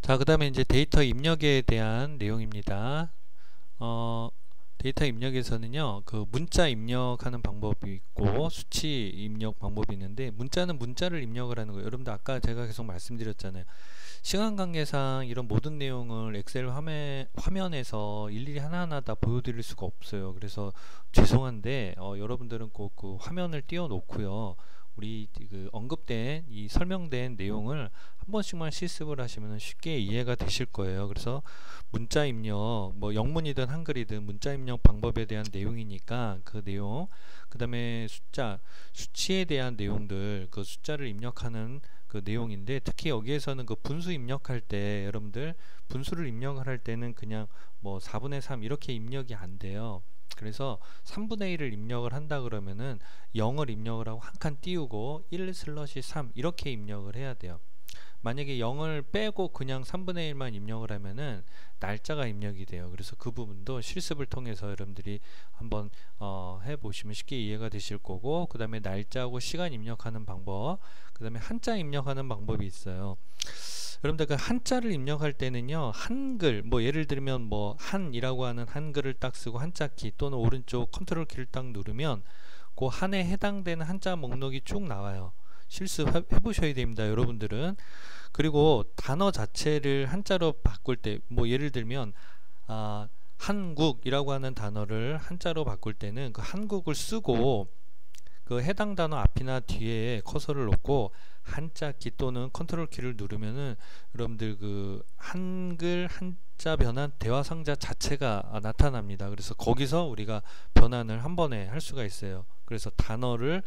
자, 그 다음에 이제 데이터 입력에 대한 내용입니다. 데이터 입력에서는요, 그 문자 입력하는 방법이 있고 수치 입력 방법이 있는데, 문자는 문자를 입력을 하는 거예요. 여러분들 아까 제가 계속 말씀드렸잖아요. 시간 관계상 이런 모든 내용을 엑셀 화면에서 일일이 하나하나 다 보여드릴 수가 없어요. 그래서 죄송한데 여러분들은 꼭 그 화면을 띄워 놓고요, 우리 그 언급된 이 설명된 내용을 한 번씩만 실습을 하시면 쉽게 이해가 되실 거예요. 그래서 문자 입력, 뭐 영문이든 한글이든 문자 입력 방법에 대한 내용이니까 그 내용, 그 다음에 수치에 대한 내용들, 그 숫자를 입력하는 그 내용인데, 특히 여기에서는 그 분수 입력할 때 여러분들 분수를 입력을 할 때는 그냥 뭐 4분의 3 이렇게 입력이 안 돼요. 그래서 3분의 1을 입력을 한다 그러면은 0을 입력을 하고 한 칸 띄우고 1/3 이렇게 입력을 해야 돼요. 만약에 0을 빼고 그냥 3분의 1만 입력을 하면은 날짜가 입력이 돼요. 그래서 그 부분도 실습을 통해서 여러분들이 한번 해보시면 쉽게 이해가 되실 거고, 그 다음에 날짜하고 시간 입력하는 방법, 그 다음에 한자 입력하는 방법이 있어요. 여러분들 그 한자를 입력할 때는요, 한글, 뭐 예를 들면 뭐 한이라고 하는 한글을 딱 쓰고 한자 키 또는 오른쪽 컨트롤 키를 딱 누르면 그 한에 해당되는 한자 목록이 쭉 나와요. 실습해 보셔야 됩니다, 여러분들은. 그리고 단어 자체를 한자로 바꿀 때, 뭐 예를 들면 한국이라고 하는 단어를 한자로 바꿀 때는 그 한국을 쓰고 그 해당 단어 앞이나 뒤에 커서를 놓고 한자 키 또는 컨트롤 키를 누르면은 여러분들 그 한글 한자 변환 대화 상자 자체가 나타납니다. 그래서 거기서 우리가 변환을 한 번에 할 수가 있어요. 그래서 단어를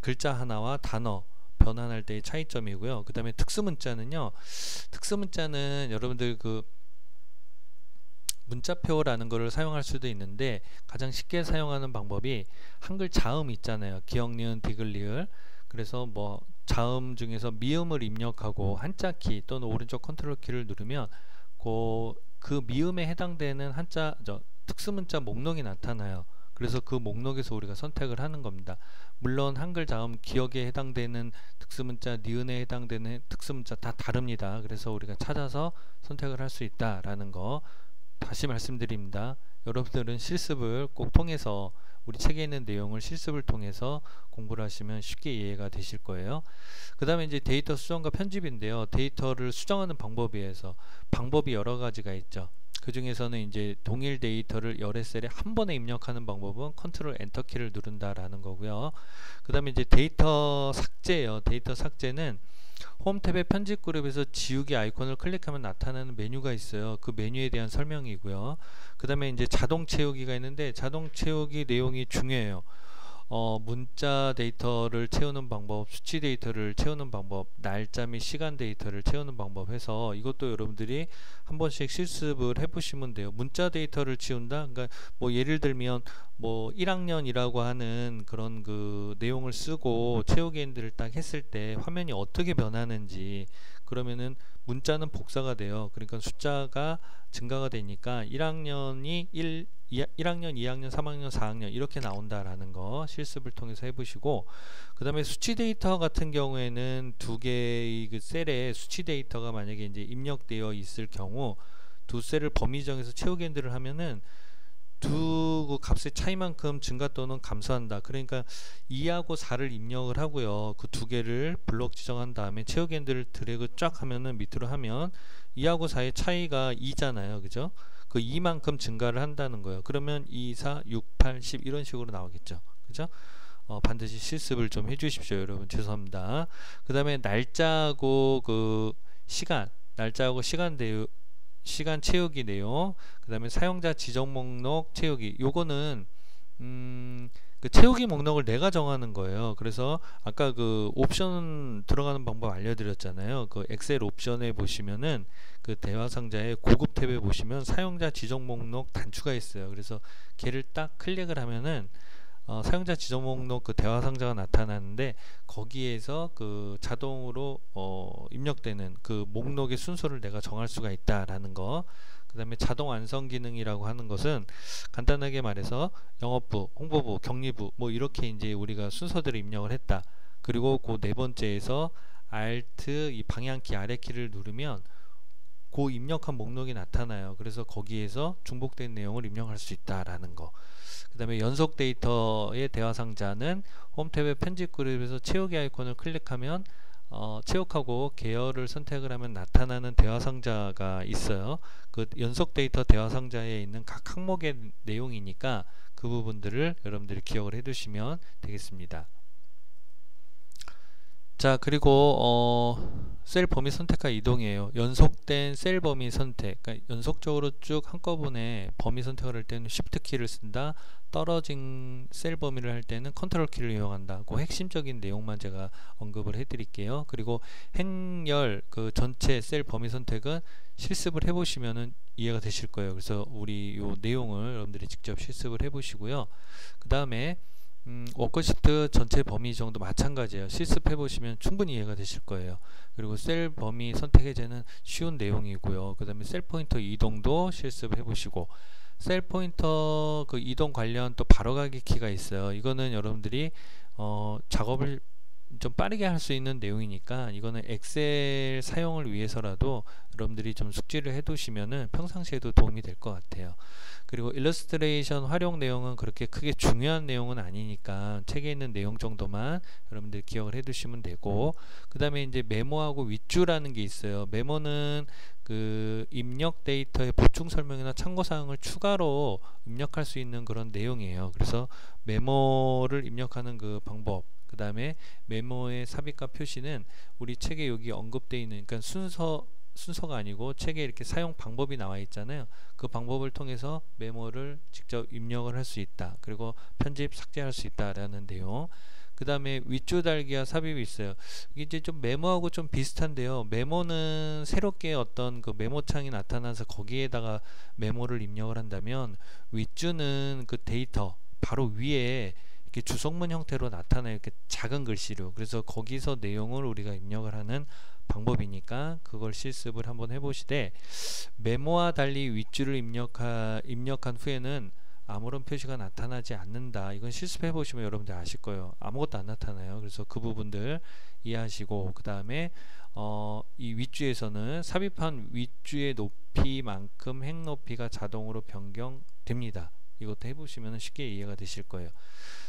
글자 하나와 단어 변환할 때의 차이점이고요. 그 다음에 특수문자는요, 특수문자는 여러분들 그 문자표라는 것을 사용할 수도 있는데, 가장 쉽게 사용하는 방법이 한글 자음 있잖아요. 기역, 니은, 디귿, 리을. 그래서 뭐 자음 중에서 미음을 입력하고 한자 키 또는 오른쪽 컨트롤 키를 누르면 그 미음에 해당되는 특수문자 목록이 나타나요. 그래서 그 목록에서 우리가 선택을 하는 겁니다. 물론 한글 자음 기역에 해당되는 특수문자, 니은에 해당되는 특수문자 다 다릅니다. 그래서 우리가 찾아서 선택을 할 수 있다라는 거 다시 말씀드립니다. 여러분들은 실습을 꼭 통해서, 우리 책에 있는 내용을 실습을 통해서 공부를 하시면 쉽게 이해가 되실 거예요. 그 다음에 이제 데이터 수정과 편집인데요. 데이터를 수정하는 방법이 여러 가지가 있죠. 그 중에서는 이제 동일 데이터를 여러 셀에 한 번에 입력하는 방법은 컨트롤 엔터 키를 누른다라는 거고요. 그 다음에 이제 데이터 삭제예요. 데이터 삭제는 홈 탭의 편집 그룹에서 지우기 아이콘을 클릭하면 나타나는 메뉴가 있어요. 그 메뉴에 대한 설명이고요. 그 다음에 이제 자동 채우기가 있는데, 자동 채우기 내용이 중요해요. 문자 데이터를 채우는 방법, 수치 데이터를 채우는 방법, 날짜 및 시간 데이터를 채우는 방법 해서 이것도 여러분들이 한 번씩 실습을 해보시면 돼요. 문자 데이터를 채운다? 그러니까 뭐 예를 들면 뭐 1학년이라고 하는 그런 그 내용을 쓰고 채우기 엔드를 딱 했을 때 화면이 어떻게 변하는지, 그러면은 문자는 복사가 돼요. 그러니까 숫자가 증가가 되니까 1학년, 2학년, 3학년, 4학년 이렇게 나온다라는 거 실습을 통해서 해보시고, 그 다음에 수치 데이터 같은 경우에는 두 개의 그 셀에 수치 데이터가 만약에 이제 입력되어 있을 경우 두 셀을 범위 정해서 채우기 엔드를 하면은 두 그 값의 차이만큼 증가 또는 감소한다. 그러니까 2하고 4를 입력을 하고요, 그 두 개를 블록 지정한 다음에 채우기 엔드를 드래그 쫙 하면은 밑으로 하면 2하고 4의 차이가 2잖아요. 그죠? 그 2만큼 증가를 한다는 거예요. 그러면 2, 4, 6, 8, 10 이런 식으로 나오겠죠. 그죠? 반드시 실습을 좀 해주십시오, 여러분. 죄송합니다. 그 다음에 날짜하고 그 날짜하고 시간 채우기 내용, 그 다음에 사용자 지정 목록 채우기. 요거는 그 채우기 목록을 내가 정하는 거예요. 그래서 아까 그 옵션 들어가는 방법 알려드렸잖아요. 그 엑셀 옵션에 보시면은 그 대화 상자의 고급 탭에 보시면 사용자 지정 목록 단추가 있어요. 그래서 걔를 딱 클릭을 하면은 사용자 지정 목록 그 대화 상자가 나타나는데, 거기에서 그 자동으로 입력되는 그 목록의 순서를 내가 정할 수가 있다라는 거. 그 다음에 자동 완성 기능이라고 하는 것은 간단하게 말해서 영업부, 홍보부, 격리부 뭐 이렇게 이제 우리가 순서대로 입력을 했다. 그리고 그 네 번째에서 Alt 이 방향키 아래 키를 누르면 그 입력한 목록이 나타나요. 그래서 거기에서 중복된 내용을 입력할 수 있다라는 거. 그 다음에 연속 데이터의 대화 상자는 홈 탭의 편집 그룹에서 채우기 아이콘을 클릭하면 채우하고 계열을 선택을 하면 나타나는 대화 상자가 있어요. 그 연속 데이터 대화 상자에 있는 각 항목의 내용이니까 그 부분들을 여러분들이 기억을 해 두시면 되겠습니다. 자, 그리고 셀 범위 선택과 이동이에요. 연속된 셀 범위 선택, 그러니까 연속적으로 쭉 한꺼번에 범위 선택을 할 때는 Shift 키를 쓴다. 떨어진 셀 범위를 할 때는 컨트롤 키를 이용한다. 그 핵심적인 내용만 제가 언급을 해 드릴게요. 그리고 행렬 그 전체 셀 범위 선택은 실습을 해 보시면은 이해가 되실 거예요. 그래서 우리 요 내용을 여러분들이 직접 실습을 해 보시고요. 그 다음에 워크시트 전체 범위 정도 마찬가지예요. 실습해 보시면 충분히 이해가 되실 거예요. 그리고 셀 범위 선택 해제는 쉬운 내용이고요. 그 다음에 셀 포인터 이동도 실습해 보시고, 셀 포인터 그 이동 관련 또 바로가기 키가 있어요. 이거는 여러분들이 작업을 좀 빠르게 할 수 있는 내용이니까 이거는 엑셀 사용을 위해서라도 여러분들이 좀 숙지를 해 두시면은 평상시에도 도움이 될 것 같아요. 그리고 일러스트레이션 활용 내용은 그렇게 크게 중요한 내용은 아니니까 책에 있는 내용 정도만 여러분들 기억을 해 두시면 되고, 그 다음에 이제 메모하고 윗줄라는 게 있어요. 메모는 그 입력 데이터의 보충 설명이나 참고사항을 추가로 입력할 수 있는 그런 내용이에요. 그래서 메모를 입력하는 그 방법, 그 다음에 메모의 삽입과 표시는 우리 책에 여기 언급되어 있는, 그러니까 순서가 아니고 책에 이렇게 사용 방법이 나와 있잖아요. 그 방법을 통해서 메모를 직접 입력을 할 수 있다. 그리고 편집, 삭제할 수 있다라는 내용. 그 다음에 윗줄 달기와 삽입이 있어요. 이게 이제 좀 메모하고 좀 비슷한데요. 메모는 새롭게 어떤 그 메모창이 나타나서 거기에다가 메모를 입력을 한다면, 윗줄은 그 데이터 바로 위에 이렇게 주석문 형태로 나타나요. 이렇게 작은 글씨로. 그래서 거기서 내용을 우리가 입력을 하는 방법이니까 그걸 실습을 한번 해보시되, 메모와 달리 윗줄을 입력한 후에는 아무런 표시가 나타나지 않는다. 이건 실습해 보시면 여러분들 아실 거예요. 아무것도 안 나타나요. 그래서 그 부분들 이해하시고, 그 다음에 이 윗줄에서는 삽입한 윗줄의 높이만큼 행 높이가 자동으로 변경됩니다. 이것도 해보시면 쉽게 이해가 되실 거예요.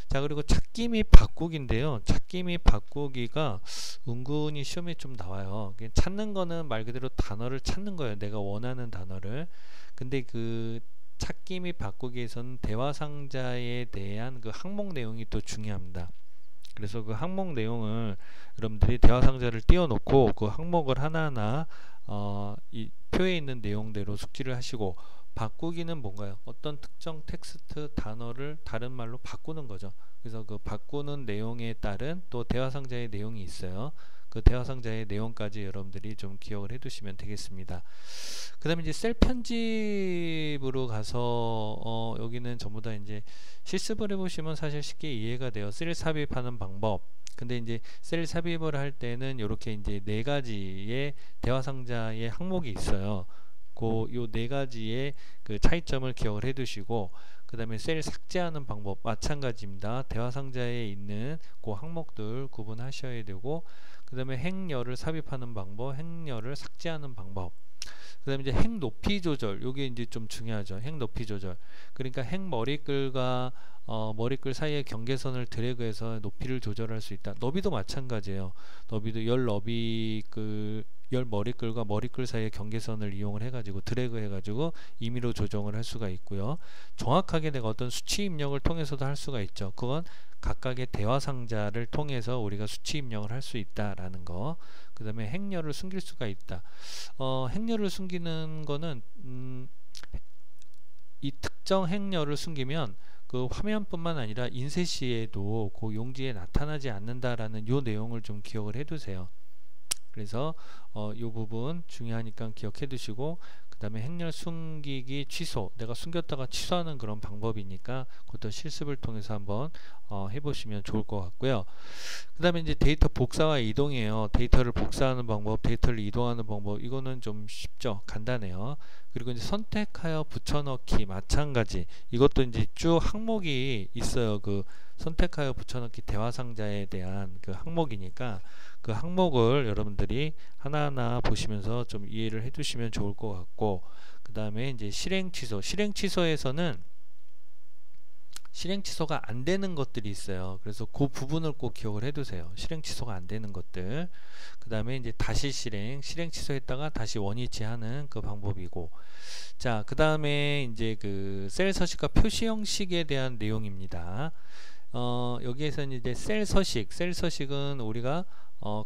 자, 그리고 찾기 및 바꾸기인데요. 찾기 및 바꾸기가 은근히 시험에 좀 나와요. 찾는 거는 말 그대로 단어를 찾는 거예요. 내가 원하는 단어를. 근데 그 찾기 및 바꾸기에서는 대화 상자에 대한 그 항목 내용이 또 중요합니다. 그래서 그 항목 내용을 여러분들이 대화 상자를 띄워놓고 그 항목을 하나하나 이 표에 있는 내용대로 숙지를 하시고, 바꾸기는 뭔가요? 어떤 특정 텍스트 단어를 다른 말로 바꾸는 거죠. 그래서 그 바꾸는 내용에 따른 또 대화 상자의 내용이 있어요. 그 대화 상자의 내용까지 여러분들이 좀 기억을 해 두시면 되겠습니다. 그 다음에 이제 셀 편집으로 가서 여기는 전부 다 이제 실습을 해 보시면 사실 쉽게 이해가 돼요. 셀 삽입하는 방법. 근데 이제 셀 삽입을 할 때는 이렇게 이제 4가지의 대화 상자의 항목이 있어요. 요 4가지의 그 차이점을 기억을 해 두시고, 그 다음에 셀 삭제하는 방법 마찬가지입니다. 대화 상자에 있는 그 항목들 구분하셔야 되고, 그 다음에 행렬을 삽입하는 방법, 행렬을 삭제하는 방법, 그 다음에 이제 행 높이 조절, 요게 이제 좀 중요하죠. 행 높이 조절. 그러니까 행 머리글과 머리글 사이의 경계선을 드래그해서 높이를 조절할 수 있다. 너비도 마찬가지예요. 너비도 열 머리글과 머리글 사이의 경계선을 이용을 해가지고 드래그 해가지고 임의로 조정을 할 수가 있고요. 정확하게 내가 어떤 수치 입력을 통해서도 할 수가 있죠. 그건 각각의 대화 상자를 통해서 우리가 수치 입력을 할 수 있다라는 거. 그 다음에 행렬을 숨길 수가 있다. 행렬을 숨기는 거는 이 특정 행렬을 숨기면 그 화면뿐만 아니라 인쇄 시에도 그 용지에 나타나지 않는다라는 요 내용을 좀 기억을 해 두세요. 그래서 이 부분 중요하니까 기억해 두시고, 그 다음에 행렬 숨기기 취소, 내가 숨겼다가 취소하는 그런 방법이니까 그것도 실습을 통해서 한번 해보시면 좋을 것 같고요. 그 다음에 이제 데이터 복사와 이동이에요. 데이터를 복사하는 방법, 데이터를 이동하는 방법, 이거는 좀 쉽죠. 간단해요. 그리고 이제 선택하여 붙여넣기 마찬가지. 이것도 이제 쭉 항목이 있어요. 그 선택하여 붙여넣기 대화 상자에 대한 그 항목이니까 그 그 항목을 여러분들이 하나하나 보시면서 좀 이해를 해 두시면 좋을 것 같고, 그 다음에 이제 실행 취소에서는 실행 취소가 안 되는 것들이 있어요. 그래서 그 부분을 꼭 기억을 해 두세요. 실행 취소가 안 되는 것들. 그 다음에 이제 다시 실행 취소했다가 다시 원위치하는 그 방법이고, 자, 그 다음에 이제 그 셀 서식과 표시 형식에 대한 내용입니다. 여기에서는 이제 셀 서식은 우리가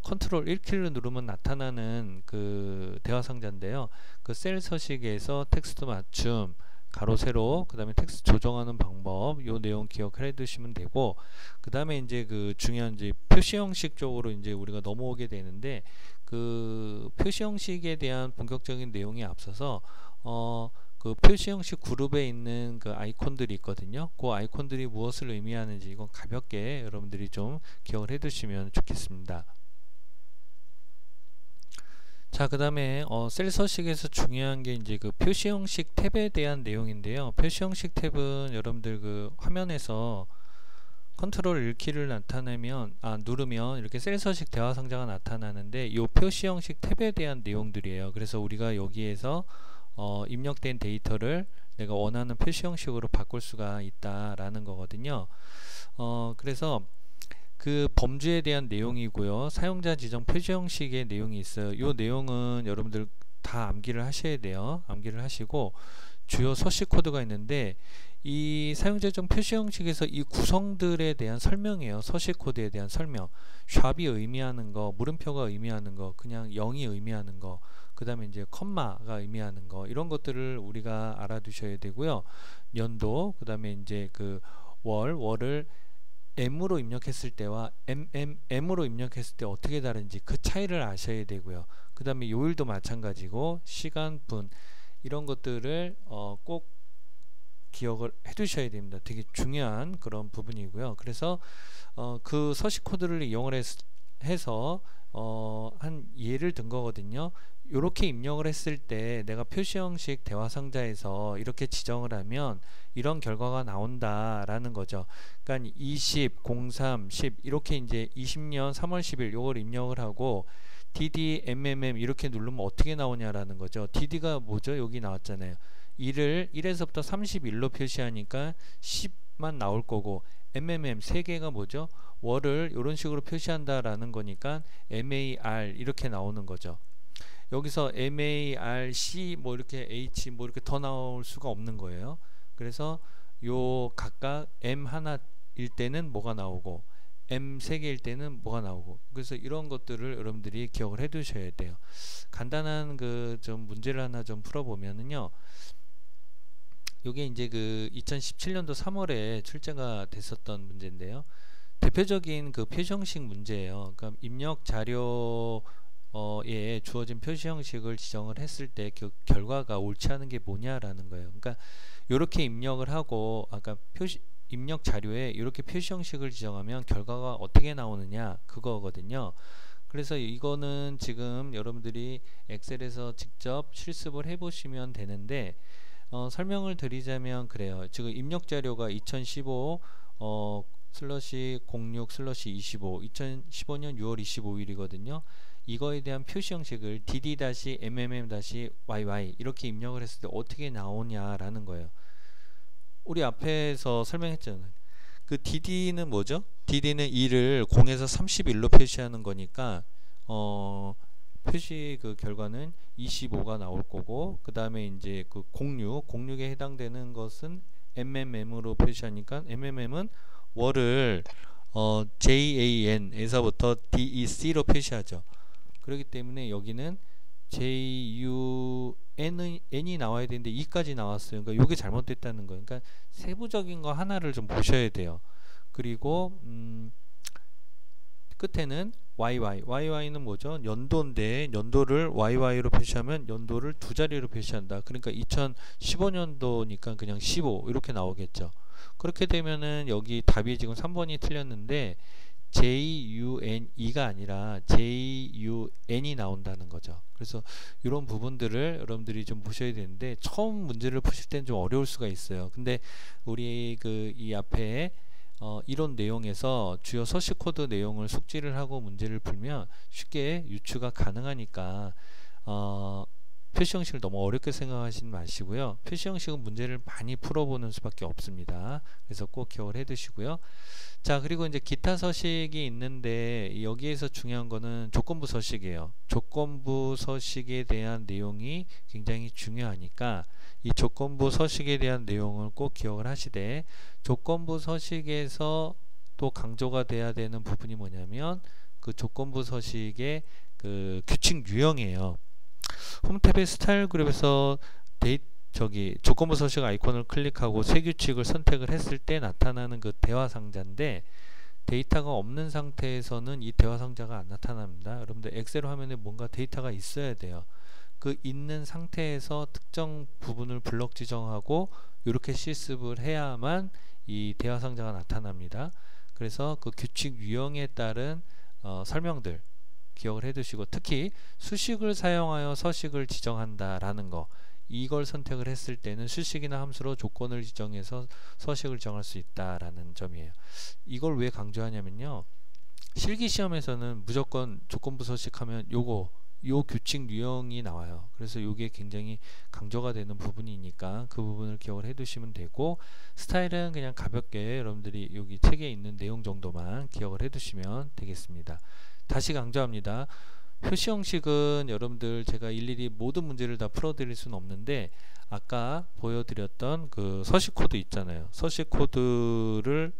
컨트롤 1키를 누르면 나타나는 그 대화 상자인데요. 그 셀 서식에서 텍스트 맞춤, 가로 세로, 그 다음에 텍스트 조정하는 방법, 요 내용 기억해 두시면 되고, 그 다음에 이제 그 중요한 이제 표시 형식 쪽으로 이제 우리가 넘어오게 되는데, 그 표시 형식에 대한 본격적인 내용에 앞서서 그 표시 형식 그룹에 있는 그 아이콘들이 있거든요. 그 아이콘들이 무엇을 의미하는지 이건 가볍게 여러분들이 좀 기억을 해 두시면 좋겠습니다. 자, 그 다음에 셀 서식에서 중요한 게 이제 그 표시 형식 탭에 대한 내용인데요. 표시 형식 탭은 여러분들 그 화면에서 컨트롤 1키를 누르면 이렇게 셀 서식 대화 상자가 나타나는데, 이 표시 형식 탭에 대한 내용들이에요. 그래서 우리가 여기에서 입력된 데이터를 내가 원하는 표시 형식으로 바꿀 수가 있다라는 거거든요. 그래서 그 범주에 대한 내용이고요. 사용자 지정 표시 형식의 내용이 있어요. 이 내용은 여러분들 다 암기를 하셔야 돼요. 암기를 하시고, 주요 서식 코드가 있는데, 이 사용자 지정 표시 형식에서 이 구성들에 대한 설명이에요. 서식 코드에 대한 설명. 샵이 의미하는 거, 물음표가 의미하는 거, 그냥 0이 의미하는 거, 그 다음에 이제 컴마가 의미하는 거, 이런 것들을 우리가 알아두셔야 되고요. 연도, 그 다음에 이제 그 월을 M으로 입력했을 때와 M으로 입력했을 때 어떻게 다른지 그 차이를 아셔야 되고요. 그 다음에 요일도 마찬가지고, 시간, 분, 이런 것들을 꼭 기억을 해 두셔야 됩니다. 되게 중요한 그런 부분이고요. 그래서 그 서식 코드를 이용을 해서 한 예를 든 거거든요. 이렇게 입력을 했을 때 내가 표시 형식 대화 상자에서 이렇게 지정을 하면 이런 결과가 나온다 라는 거죠. 그러니까 20, 03, 10 이렇게 이제 20년 3월 10일 요걸 입력을 하고 dd, mmm 이렇게 누르면 어떻게 나오냐라는 거죠. dd가 뭐죠? 여기 나왔잖아요. 1에서부터 31로 표시하니까 10만 나올 거고, mmm 3개가 뭐죠? 월을 이런 식으로 표시한다라는 거니까 mar 이렇게 나오는 거죠. 여기서 marc 뭐 이렇게 h 뭐 이렇게 더 나올 수가 없는 거예요. 그래서 요 각각 m 하나일 때는 뭐가 나오고 m 3개일 때는 뭐가 나오고, 그래서 이런 것들을 여러분들이 기억을 해 두셔야 돼요. 간단한 그 좀 문제를 하나 좀 풀어보면은요, 요게 이제 그 2017년도 3월에 출제가 됐었던 문제인데요. 대표적인 그 표시 형식 문제예요. 그러니까 입력 자료에 주어진 표시 형식을 지정을 했을 때 그 결과가 옳지 않은 게 뭐냐라는 거예요. 그러니까 이렇게 입력을 하고 아까 입력 자료에 이렇게 표시 형식을 지정하면 결과가 어떻게 나오느냐 그거거든요. 그래서 이거는 지금 여러분들이 엑셀에서 직접 실습을 해보시면 되는데, 설명을 드리자면 그래요. 지금 입력 자료가 2015 /06/25 2015년 6월 25일이거든요. 이거에 대한 표시 형식을 dd-mmm-yy 이렇게 입력을 했을 때 어떻게 나오냐라는 거예요. 우리 앞에서 설명했잖아요. 그 dd는 뭐죠? dd는 2를 0에서 31로 표시하는 거니까 표시 그 결과는 25가 나올 거고, 그 다음에 이제 그 06에 해당되는 것은 mmm으로 표시하니까 mm은 월을 jan에서부터 dec로 표시하죠. 그렇기 때문에 여기는 jun이 나와야 되는데 2까지 나왔어요. 그러니까 이게 잘못됐다는 거예요. 그러니까 세부적인 거 하나를 좀 보셔야 돼요. 그리고 끝에는 YY는 뭐죠? 연도인데 연도를 YY로 표시하면 연도를 두 자리로 표시한다. 그러니까 2015년도니까 그냥 15 이렇게 나오겠죠. 그렇게 되면은 여기 답이 지금 3번이 틀렸는데 JUNE가 아니라 JUN이 나온다는 거죠. 그래서 이런 부분들을 여러분들이 좀 보셔야 되는데, 처음 문제를 푸실 때는 좀 어려울 수가 있어요. 근데 우리 그 이 앞에 이론 내용에서 주요 서식 코드 내용을 숙지를 하고 문제를 풀면 쉽게 유추가 가능하니까 표시 형식을 너무 어렵게 생각하시지 마시고요. 표시 형식은 문제를 많이 풀어보는 수밖에 없습니다. 그래서 꼭 기억을 해 두시고요. 자, 그리고 이제 기타 서식이 있는데 여기에서 중요한 거는 조건부 서식이에요. 조건부 서식에 대한 내용이 굉장히 중요하니까 이 조건부 서식에 대한 내용을 꼭 기억을 하시되, 조건부 서식에서 또 강조가 돼야 되는 부분이 뭐냐면 그 조건부 서식의 그 규칙 유형이에요. 홈탭의 스타일 그룹에서 조건부 서식 아이콘을 클릭하고 새 규칙을 선택을 했을 때 나타나는 그 대화 상자인데, 데이터가 없는 상태에서는 이 대화 상자가 안 나타납니다. 여러분들 엑셀 화면에 뭔가 데이터가 있어야 돼요. 그 있는 상태에서 특정 부분을 블럭 지정하고 이렇게 실습을 해야만 이 대화 상자가 나타납니다. 그래서 그 규칙 유형에 따른 설명들 기억을 해 두시고, 특히 수식을 사용하여 서식을 지정한다 라는 거, 이걸 선택을 했을 때는 수식이나 함수로 조건을 지정해서 서식을 정할 수 있다라는 점이에요. 이걸 왜 강조하냐면요, 실기 시험에서는 무조건 조건부 서식하면 요 규칙 유형이 나와요. 그래서 요게 굉장히 강조가 되는 부분이니까 그 부분을 기억을 해 두시면 되고, 스타일은 그냥 가볍게 여러분들이 여기 책에 있는 내용 정도만 기억을 해 두시면 되겠습니다. 다시 강조합니다. 표시 형식은 여러분들 제가 일일이 모든 문제를 다 풀어 드릴 수는 없는데, 아까 보여드렸던 그 서식 코드 있잖아요. 서식 코드를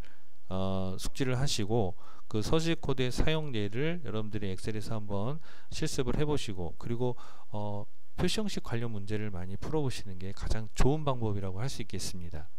숙지를 하시고, 그 서식 코드의 사용 예를 여러분들이 엑셀에서 한번 실습을 해보시고, 그리고 표시 형식 관련 문제를 많이 풀어보시는 게 가장 좋은 방법이라고 할 수 있겠습니다.